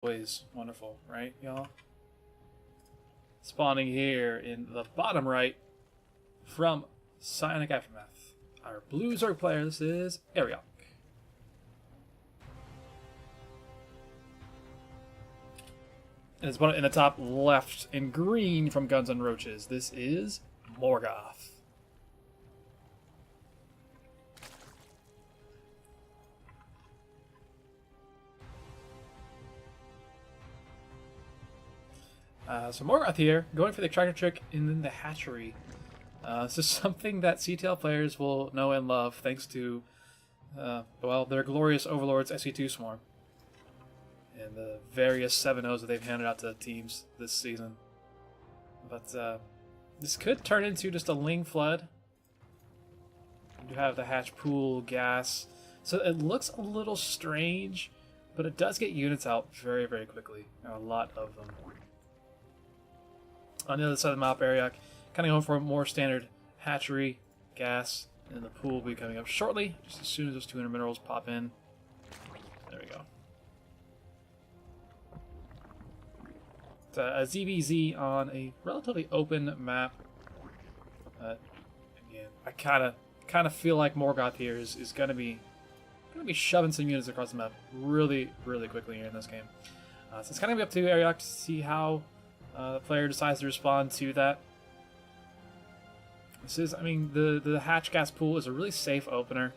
Always wonderful, right, y'all? Spawning here in the bottom right from Psionic Aftermath. Our blue Zerg player, this is Ariok. And it's one in the top left in green from Guns and Roaches. This is Morgoth. So Morgoth here, going for the extractor trick and then the hatchery. This is something that CTL players will know and love thanks to, well, their glorious overlords SE2 Swarm. And the various 7-0s that they've handed out to teams this season. But this could turn into just a Ling Flood. You have the hatch pool, gas. So it looks a little strange, but it does get units out very, very quickly. And a lot of them. On the other side of the map, Ariok kind of going for a more standard hatchery, gas, and the pool will be coming up shortly, just as soon as those 200 minerals pop in. There we go. It's a ZVZ on a relatively open map. Again, I kind of feel like Morgoth here is going to be shoving some units across the map really, really quickly here in this game. So it's kind of up to Ariok to see how the player decides to respond to that. This is, I mean, the hatch gas pool is a really safe opener,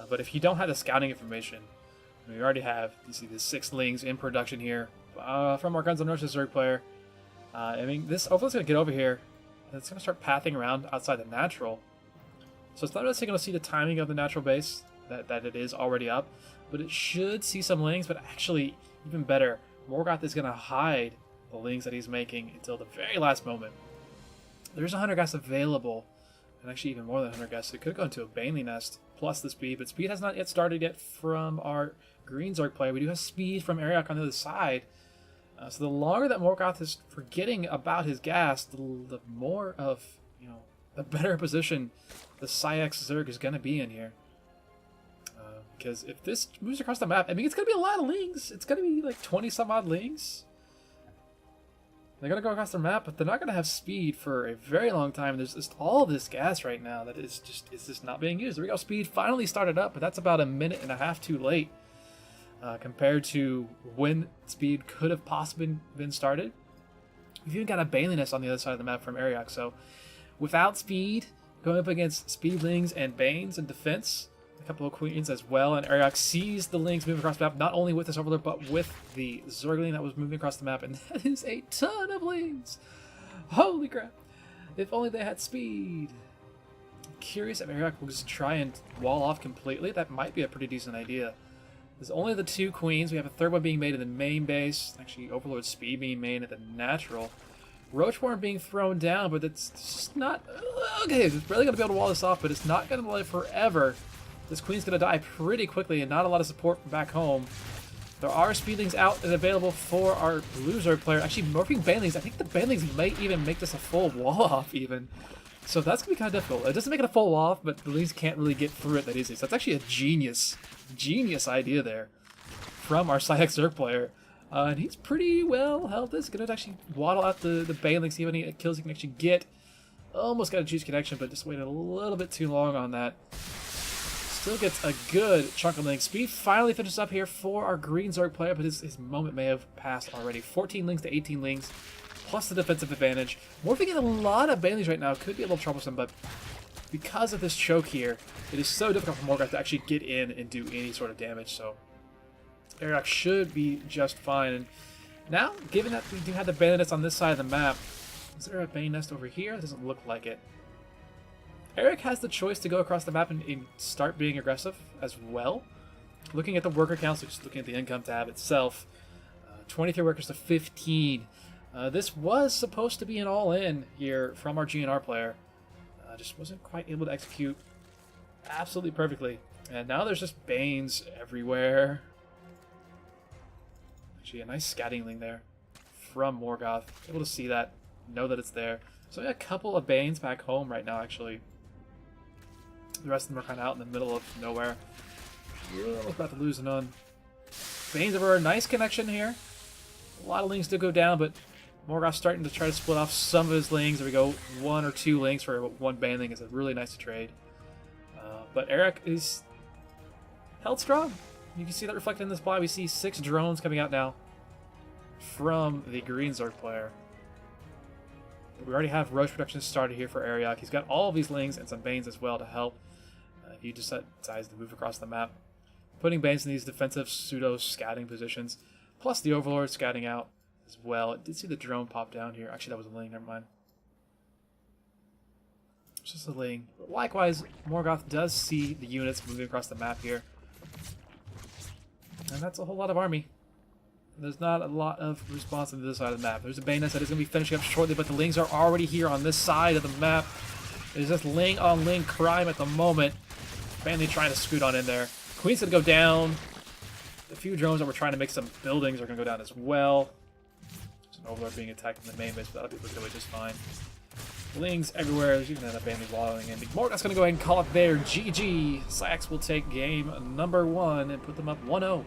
but if you don't have the scouting information, I mean, we already have, you see the 6 Lings in production here from our Guns N' Roses Zerg player. I mean, this overload's going to get over here, and it's going to start pathing around outside the natural. So it's not really going to see the timing of the natural base, that it is already up, but it should see some Lings, but actually, even better, Morgoth is going to hide the Lings that he's making until the very last moment. There's 100 gas available, and actually even more than 100 gas. So it could go into a Baneley Nest plus the speed, but speed has not yet started yet from our Green Zerg player. We do have speed from Ariok on the other side. So the longer that Morgoth is forgetting about his gas, the more of, the better position the Psyx Zerg is going to be in here. Because if this moves across the map, I mean, it's going to be a lot of Lings. It's going to be like 20 some odd Lings. They're going to go across the map, but they're not going to have speed for a very long time. There's just all this gas right now that is just not being used. There we go. Speed finally started up, but that's about a minute and a half too late compared to when speed could have possibly been started. We've even got a Baneley Nest on the other side of the map from Ariok. So without speed, going up against Speedlings and Banes in defense, a couple of Queens as well, and Ariok sees the Lings moving across the map, not only with this Overlord, but with the Zergling that was moving across the map, and that is a ton of Lings! Holy crap! If only they had speed! I'm curious if Ariok will just try and wall off completely. That might be a pretty decent idea. There's only the 2 Queens. We have a third one being made in the main base. Actually, Overlord speed being made at the natural. Roachborn being thrown down, but it's just not... Okay, it's really going to be able to wall this off, but it's not going to live forever. This Queen's going to die pretty quickly, and not a lot of support from back home. There are Speedlings out and available for our blue Zerg player. Actually, morphing Banelings. I think the Banelings might even make this a full wall-off, even. So that's going to be kind of difficult. It doesn't make it a full wall-off, but the Lings can't really get through it that easily. So that's actually a genius idea there from our Psyx Zerg player. And he's pretty well held. This is going to actually waddle out the Banelings, see how many kills he can actually get. Almost got a juice connection, but just waited a little bit too long on that. Still gets a good chunk of Lings. Speed finally finishes up here for our Green Zerg player, but his moment may have passed already. 14 Lings to 18 Lings, plus the defensive advantage. Morphing in a lot of Baneleys right now could be a little troublesome, but because of this choke here, it is so difficult for Morgoth to actually get in and do any sort of damage, so Ariok should be just fine. And now, given that we do have the Baneley Nest on this side of the map, is there a Baneley Nest over here? It doesn't look like it. Ariok has the choice to go across the map and start being aggressive as well. Looking at the worker counts, just looking at the income tab itself, 23 workers to 15. This was supposed to be an all-in here from our GNR player. Just wasn't quite able to execute absolutely perfectly. And now there's just Banes everywhere. Actually, a nice scouting link there from Morgoth. Able to see that, know that it's there. So we got a couple of Banes back home right now, actually. The rest of them are kind of out in the middle of nowhere. We're almost about to lose none. Banes over a nice connection here. A lot of Lings do go down, but Morgoth's starting to try to split off some of his Lings. There we go, 1 or 2 Lings for 1 Baneling is a really nice trade. But Eric is held strong. You can see that reflected in this play. We see 6 drones coming out now from the Green Zerg player. We already have Roach production started here for Ariok. He's got all of these Lings and some Banes as well to help if he just decides to move across the map. Putting Banes in these defensive pseudo-scouting positions, plus the Overlord scouting out as well. I did see the drone pop down here. Actually, that was a Ling, never mind. It's just a Ling. But likewise, Morgoth does see the units moving across the map here. And that's a whole lot of army. There's not a lot of response on this side of the map. There's a Banelet that is going to be finishing up shortly, but the Lings are already here on this side of the map. There's just Ling on Ling crime at the moment. Family trying to scoot on in there. Queen's going to go down. The few drones that were trying to make some buildings are going to go down as well. There's an Overlord being attacked in the main base, but that'll be away just fine. Lings everywhere. There's even another family wallowing in. Morgoth's going to go ahead and call it there. GG. Sax will take game number 1 and put them up 1-0.